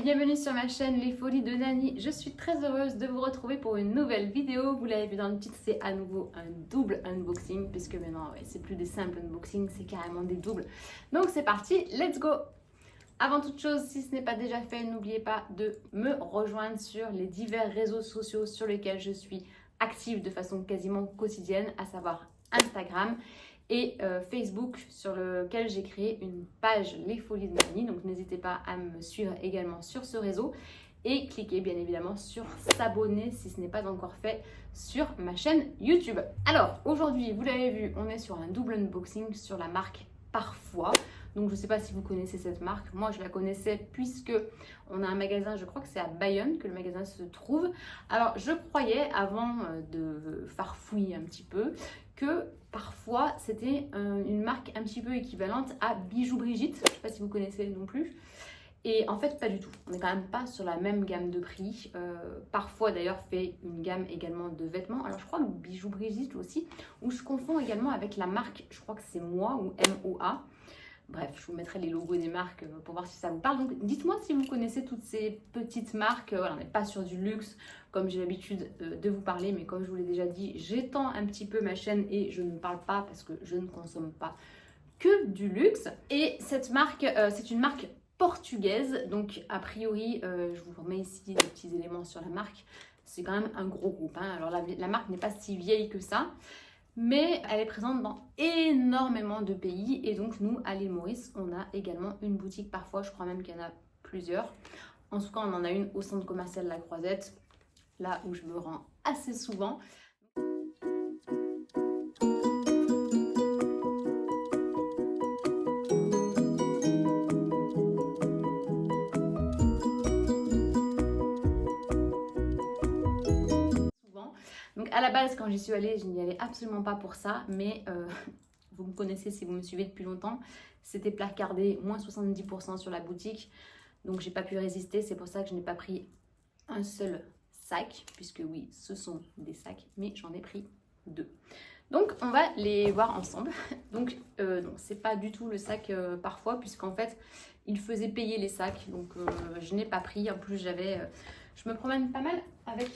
bienvenue sur ma chaîne Les Folies de Nani. Je suis très heureuse de vous retrouver pour une nouvelle vidéo. Vous l'avez vu dans le titre, c'est à nouveau un double unboxing puisque maintenant c'est plus des simples unboxings, c'est carrément des doubles. Donc c'est parti, let's go! Avant toute chose, si ce n'est pas déjà fait, n'oubliez pas de me rejoindre sur les divers réseaux sociaux sur lesquels je suis active de façon quasiment quotidienne, à savoir Instagram et Facebook, sur lequel j'ai créé une page Les Folies de Nani. Donc n'hésitez pas à me suivre également sur ce réseau et cliquez bien évidemment sur s'abonner si ce n'est pas encore fait sur ma chaîne YouTube. Alors aujourd'hui, vous l'avez vu, on est sur un double unboxing sur la marque Parfois. Donc je ne sais pas si vous connaissez cette marque, moi je la connaissais puisque on a un magasin, je crois que c'est à Bayonne que le magasin se trouve. Alors je croyais avant de farfouiller un petit peu que Parfois c'était une marque un petit peu équivalente à Bijoux Brigitte, je ne sais pas si vous connaissez non plus. Et en fait pas du tout, on n'est quand même pas sur la même gamme de prix. Parfois d'ailleurs fait une gamme également de vêtements. Alors je crois que Bijoux Brigitte aussi, ou je confonds également avec la marque, je crois que c'est Moi ou MOA. Bref, je vous mettrai les logos des marques pour voir si ça vous parle. Donc dites-moi si vous connaissez toutes ces petites marques. Voilà, on n'est pas sur du luxe comme j'ai l'habitude de vous parler, mais comme je vous l'ai déjà dit, j'étends un petit peu ma chaîne et je ne parle pas parce que je ne consomme pas que du luxe. Et cette marque, c'est une marque portugaise. Donc a priori, je vous remets ici des petits éléments sur la marque. C'est quand même un gros groupe, hein. Alors la marque n'est pas si vieille que ça, mais elle est présente dans énormément de pays. Et donc nous, à l'île Maurice, on a également une boutique Parfois. Je crois même qu'il y en a plusieurs. En tout cas, on en a une au centre commercial La Croisette, là où je me rends assez souvent. Donc à la base, quand j'y suis allée, je n'y allais absolument pas pour ça, mais vous me connaissez si vous me suivez depuis longtemps, c'était placardé moins 70% sur la boutique, donc j'ai pas pu résister. C'est pour ça que je n'ai pas pris un seul sac, puisque oui, ce sont des sacs, mais j'en ai pris deux. Donc on va les voir ensemble. Donc non, c'est pas du tout le sac Parfois, puisqu'en fait il faisait payer les sacs, donc je n'ai pas pris. En plus je me promène pas mal avec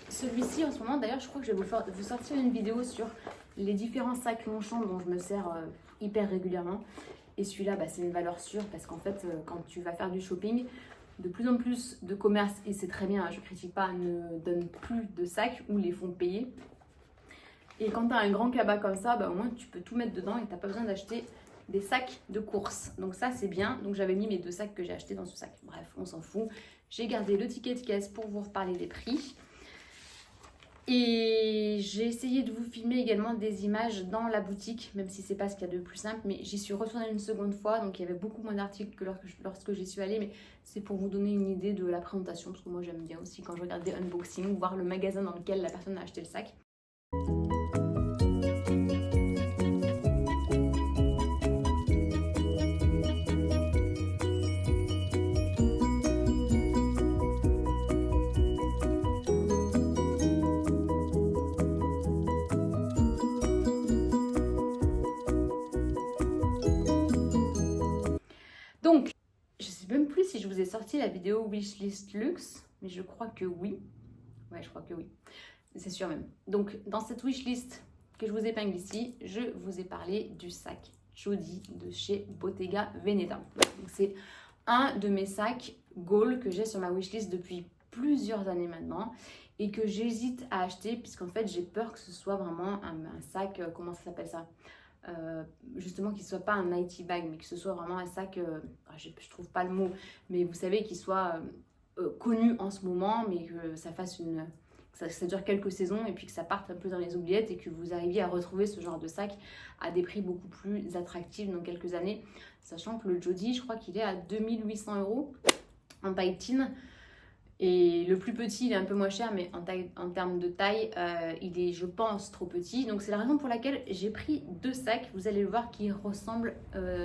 celui-ci en ce moment. D'ailleurs je crois que je vais vous sortir une vidéo sur les différents sacs Longchamp dont je me sers hyper régulièrement. Et celui-là, c'est une valeur sûre, parce qu'en fait quand tu vas faire du shopping, de plus en plus de commerces, et c'est très bien, je critique pas, ne donnent plus de sacs ou les font payer. Et quand tu as un grand cabas comme ça, au moins tu peux tout mettre dedans et tu n'as pas besoin d'acheter des sacs de course. Donc ça c'est bien. Donc j'avais mis mes deux sacs que j'ai achetés dans ce sac. Bref, on s'en fout. J'ai gardé le ticket de caisse pour vous reparler des prix. Et j'ai essayé de vous filmer également des images dans la boutique, même si c'est pas ce qu'il y a de plus simple, mais j'y suis retournée une seconde fois, donc il y avait beaucoup moins d'articles que lorsque j'y suis allée, mais c'est pour vous donner une idée de la présentation, parce que moi j'aime bien aussi quand je regarde des unboxings, voir le magasin dans lequel la personne a acheté le sac. Donc, je sais même plus si je vous ai sorti la vidéo Wishlist Luxe, mais je crois que oui. Ouais, je crois que oui. C'est sûr même. Donc, dans cette wishlist que je vous épingle ici, je vous ai parlé du sac Jody de chez Bottega Veneta. Donc, c'est un de mes sacs Goal que j'ai sur ma wishlist depuis plusieurs années maintenant et que j'hésite à acheter, puisqu'en fait, j'ai peur que ce soit vraiment un sac, comment ça s'appelle ça ? Justement qu'il ne soit pas un nighty bag, mais que ce soit vraiment un sac, je trouve pas le mot, mais vous savez, qu'il soit connu en ce moment, mais que ça fasse ça dure quelques saisons et puis que ça parte un peu dans les oubliettes et que vous arriviez à retrouver ce genre de sac à des prix beaucoup plus attractifs dans quelques années, sachant que le Jody, je crois qu'il est à 2800 € en taille teen. Et le plus petit, il est un peu moins cher, mais en termes de taille, il est, je pense, trop petit. Donc c'est la raison pour laquelle j'ai pris deux sacs. Vous allez le voir, qui ressemblent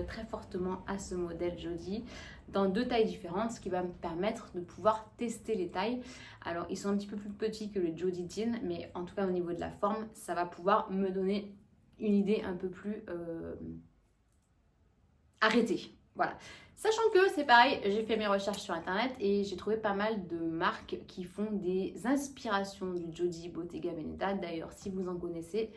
très fortement à ce modèle Jody, dans deux tailles différentes, ce qui va me permettre de pouvoir tester les tailles. Alors ils sont un petit peu plus petits que les Jody Teen, mais en tout cas au niveau de la forme, ça va pouvoir me donner une idée un peu plus arrêtée. Voilà. Sachant que c'est pareil, j'ai fait mes recherches sur internet et j'ai trouvé pas mal de marques qui font des inspirations du Jodi Bottega Veneta. D'ailleurs, si vous en connaissez,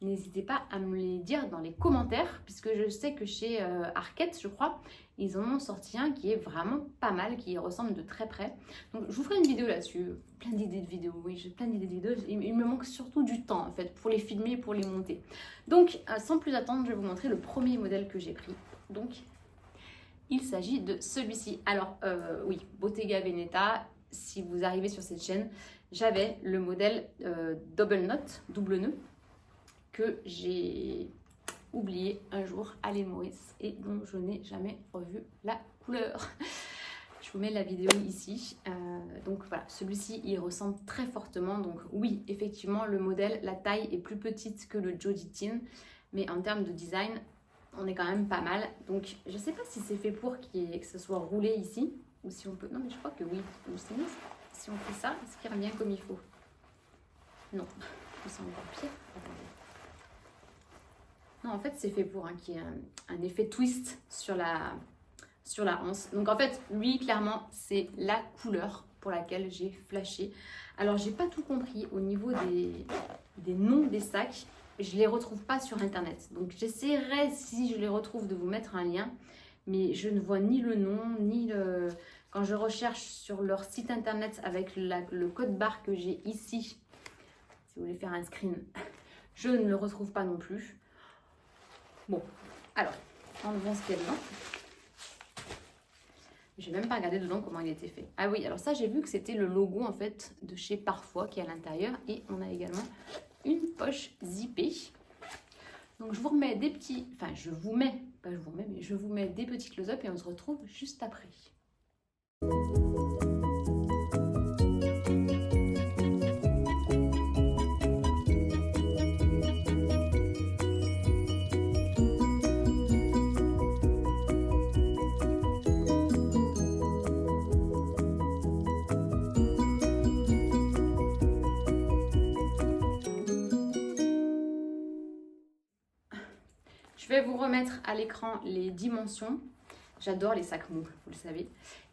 n'hésitez pas à me les dire dans les commentaires, puisque je sais que chez Arket, je crois, ils en ont sorti un qui est vraiment pas mal, qui ressemble de très près. Donc je vous ferai une vidéo là-dessus, plein d'idées de vidéos, oui, j'ai plein d'idées de vidéos. Il me manque surtout du temps en fait, pour les filmer et pour les monter. Donc sans plus attendre, je vais vous montrer le premier modèle que j'ai pris. Donc il s'agit de celui-ci. Alors oui, Bottega Veneta, si vous arrivez sur cette chaîne, j'avais le modèle double knot, double nœud, que j'ai oublié un jour à l'île Maurice et dont je n'ai jamais revu la couleur. Je vous mets la vidéo ici. Donc voilà, celui-ci il ressemble très fortement. Donc oui, effectivement, le modèle, la taille est plus petite que le Jodi Teen, mais en termes de design, on est quand même pas mal. Donc je sais pas si c'est fait pour que ce soit roulé ici ou si on peut. Non, mais je crois que oui. Sinon, si on fait ça, est-ce qu'il revient comme il faut? Non, c'est encore pire. Non, en fait, c'est fait pour qu'il y ait un effet twist sur la anse. Donc, en fait, lui, clairement, c'est la couleur pour laquelle j'ai flashé. Alors, j'ai pas tout compris au niveau des noms des sacs. Je les retrouve pas sur Internet. Donc, j'essaierai, si je les retrouve, de vous mettre un lien. Mais je ne vois ni le nom, ni le... Quand je recherche sur leur site Internet avec le code barre que j'ai ici, si vous voulez faire un screen, je ne le retrouve pas non plus. Bon, alors, enlevons ce qu'il y a dedans. Je n'ai même pas regardé dedans comment il était fait. Ah oui, alors ça, j'ai vu que c'était le logo en fait de chez Parfois qui est à l'intérieur. Et on a également une poche zippée. Donc je vous remets des petits... Enfin, je vous mets, pas je vous remets, mais je vous mets des petits close-up et on se retrouve juste après. Je vais vous remettre à l'écran les dimensions. J'adore les sacs mous, vous le savez.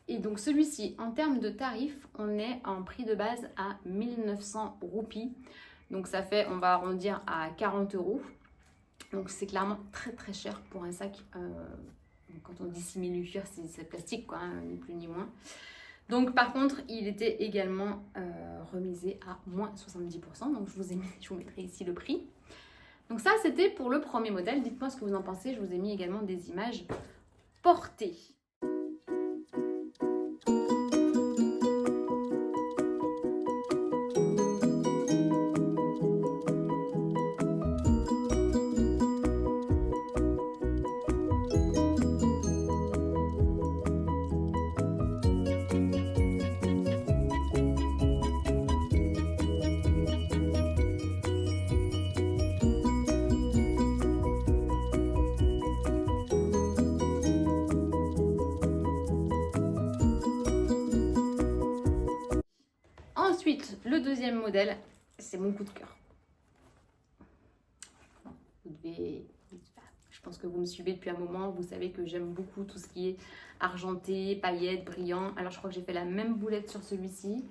Et donc celui-ci, en termes de tarifs, on est en prix de base à 1900 roupies. Donc ça fait, on va arrondir à 40 €. Donc c'est clairement très très cher pour un sac. Quand on dit simili-cuir, c'est plastique, quoi, hein, ni plus ni moins. Donc par contre, il était également remisé à moins 70%. Donc je vous mettrai ici le prix. Donc ça, c'était pour le premier modèle. Dites-moi ce que vous en pensez. Je vous ai mis également des images portées. Ensuite, le deuxième modèle, c'est mon coup de cœur. Je pense que vous me suivez depuis un moment, vous savez que j'aime beaucoup tout ce qui est argenté, paillettes, brillant. Alors je crois que j'ai fait la même boulette sur celui-ci.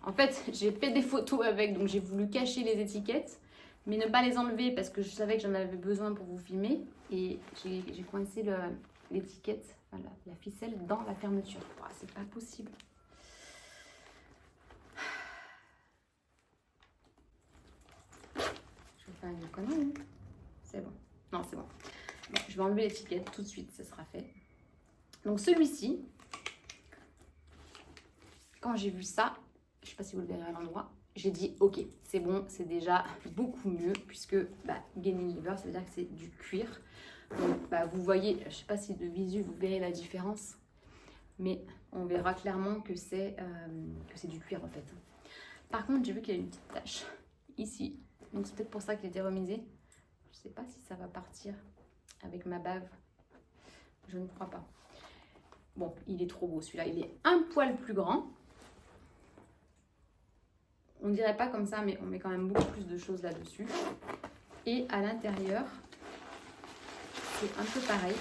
En fait, j'ai fait des photos avec, donc j'ai voulu cacher les étiquettes, mais ne pas les enlever parce que je savais que j'en avais besoin pour vous filmer. Et j'ai coincé l'étiquette, voilà, la ficelle dans la fermeture. Oh, c'est pas possible. Une connerie. C'est bon. Non, c'est bon. Bon. Je vais enlever l'étiquette tout de suite, ça sera fait. Donc celui-ci, quand j'ai vu ça, je ne sais pas si vous le verrez à l'endroit, j'ai dit ok, c'est bon, c'est déjà beaucoup mieux puisque Gaining Liver, ça veut dire que c'est du cuir. Donc vous voyez, je ne sais pas si de visu vous verrez la différence, mais on verra clairement que c'est du cuir en fait. Par contre, j'ai vu qu'il y a une petite tache ici. Donc c'est peut-être pour ça qu'il était remisé. Je ne sais pas si ça va partir avec ma bave. Je ne crois pas. Bon, il est trop beau celui-là. Il est un poil plus grand. On dirait pas comme ça, mais on met quand même beaucoup plus de choses là-dessus. Et à l'intérieur, c'est un peu pareil.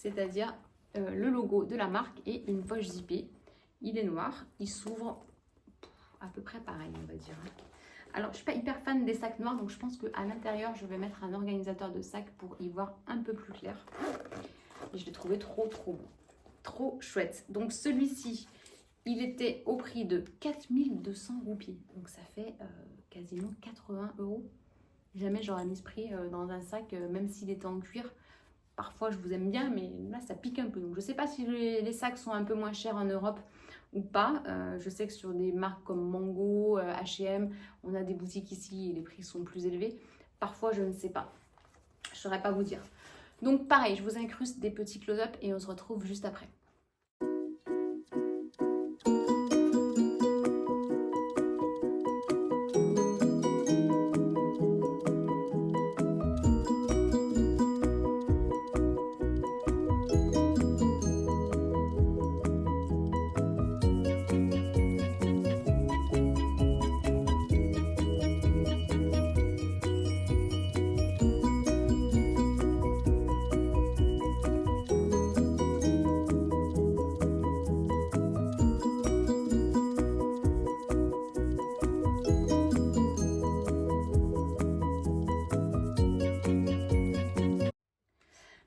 c'est-à-dire le logo de la marque et une poche zippée. Il est noir, il s'ouvre à peu près pareil, on va dire. Alors, je ne suis pas hyper fan des sacs noirs, donc je pense qu'à l'intérieur, je vais mettre un organisateur de sacs pour y voir un peu plus clair. Et je l'ai trouvé trop beau, trop chouette. Donc, celui-ci, il était au prix de 4200 roupies. Donc, ça fait quasiment 80 €. Jamais j'aurais mis ce prix dans un sac, même s'il était en cuir. Parfois, je vous aime bien, mais là, ça pique un peu. Donc, je ne sais pas si les sacs sont un peu moins chers en Europe ou pas. Je sais que sur des marques comme Mango, H&M, on a des boutiques ici et les prix sont plus élevés. Parfois, je ne sais pas. Je ne saurais pas vous dire. Donc, pareil, je vous incruste des petits close-up et on se retrouve juste après.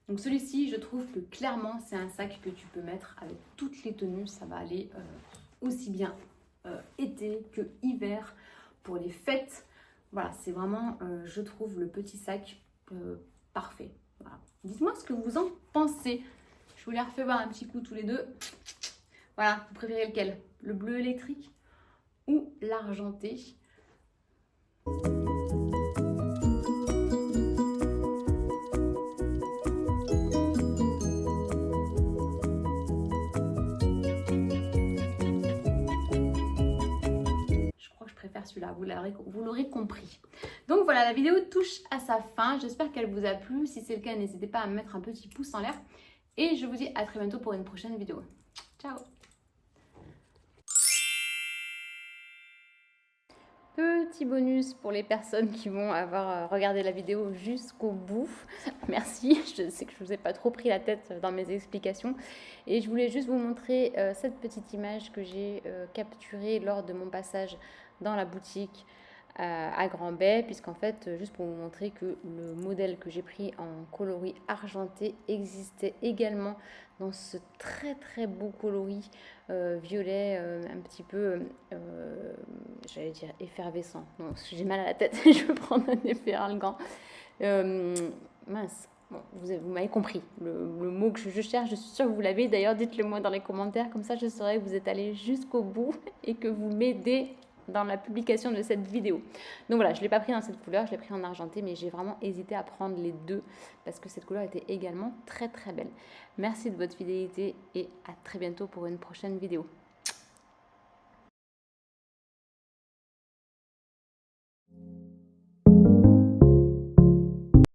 Donc celui-ci, je trouve que clairement, c'est un sac que tu peux mettre avec toutes les tenues. Ça va aller aussi bien été que hiver, pour les fêtes. Voilà, c'est vraiment, je trouve, le petit sac parfait. Voilà. Dites-moi ce que vous en pensez. Je vous les refais voir un petit coup tous les deux. Voilà, vous préférez lequel? Le bleu électrique ou l'argenté? Celui-là, vous l'aurez compris. Donc voilà, la vidéo touche à sa fin. J'espère qu'elle vous a plu. Si c'est le cas, n'hésitez pas à me mettre un petit pouce en l'air. Et je vous dis à très bientôt pour une prochaine vidéo. Ciao! Petit bonus pour les personnes qui vont avoir regardé la vidéo jusqu'au bout. Merci, je sais que je ne vous ai pas trop pris la tête dans mes explications. Et je voulais juste vous montrer cette petite image que j'ai capturée lors de mon passage dans la boutique à Grand-Bay, puisqu'en fait, juste pour vous montrer que le modèle que j'ai pris en coloris argenté existait également dans ce très beau coloris violet, un petit peu, j'allais dire effervescent. Non, j'ai mal à la tête, je vais prendre un efferalgan. Mince. Bon, vous m'avez compris, le mot que je cherche, je suis sûre que vous l'avez. D'ailleurs, dites-le moi dans les commentaires, comme ça je saurai que vous êtes allé jusqu'au bout et que vous m'aidez dans la publication de cette vidéo. Donc voilà, je ne l'ai pas pris dans cette couleur, je l'ai pris en argenté, mais j'ai vraiment hésité à prendre les deux parce que cette couleur était également très belle. Merci de votre fidélité et à très bientôt pour une prochaine vidéo.